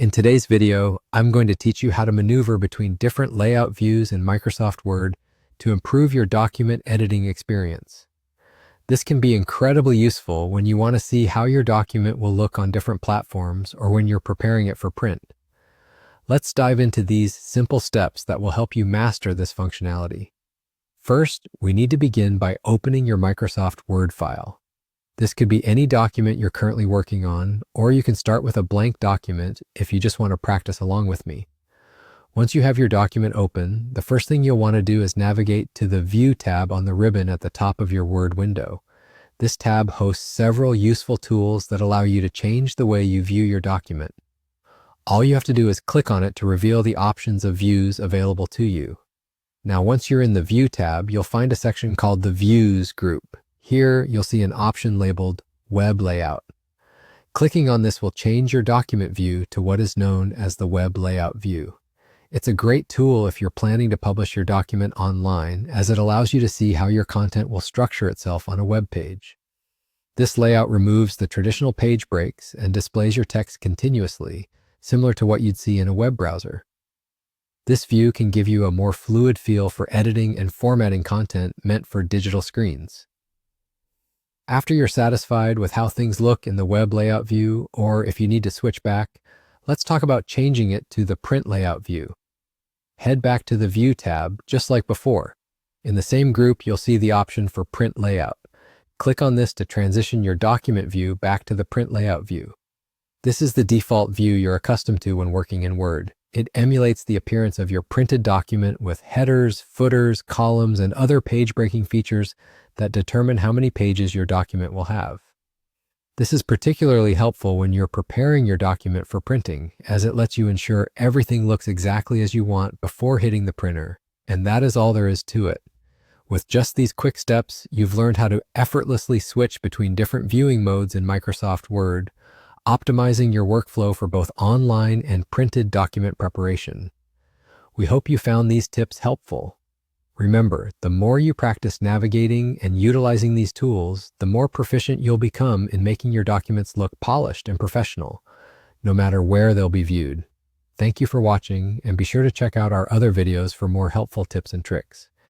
In today's video, I'm going to teach you how to maneuver between different layout views in Microsoft Word to improve your document editing experience. This can be incredibly useful when you want to see how your document will look on different platforms or when you're preparing it for print. Let's dive into these simple steps that will help you master this functionality. First, we need to begin by opening your Microsoft Word file. This could be any document you're currently working on, or you can start with a blank document if you just want to practice along with me. Once you have your document open, the first thing you'll want to do is navigate to the View tab on the ribbon at the top of your Word window. This tab hosts several useful tools that allow you to change the way you view your document. All you have to do is click on it to reveal the options of views available to you. Now, once you're in the View tab, you'll find a section called the Views group. Here, you'll see an option labeled Web Layout. Clicking on this will change your document view to what is known as the Web Layout view. It's a great tool if you're planning to publish your document online, as it allows you to see how your content will structure itself on a web page. This layout removes the traditional page breaks and displays your text continuously, similar to what you'd see in a web browser. This view can give you a more fluid feel for editing and formatting content meant for digital screens. After you're satisfied with how things look in the web layout view, or if you need to switch back, let's talk about changing it to the print layout view. Head back to the View tab, just like before. In the same group, you'll see the option for Print Layout. Click on this to transition your document view back to the print layout view. This is the default view you're accustomed to when working in Word. It emulates the appearance of your printed document with headers, footers, columns, and other page-breaking features that determine how many pages your document will have. This is particularly helpful when you're preparing your document for printing, as it lets you ensure everything looks exactly as you want before hitting the printer, and that is all there is to it. With just these quick steps, you've learned how to effortlessly switch between different viewing modes in Microsoft Word, optimizing your workflow for both online and printed document preparation. We hope you found these tips helpful. Remember, the more you practice navigating and utilizing these tools, the more proficient you'll become in making your documents look polished and professional, no matter where they'll be viewed. Thank you for watching, and be sure to check out our other videos for more helpful tips and tricks.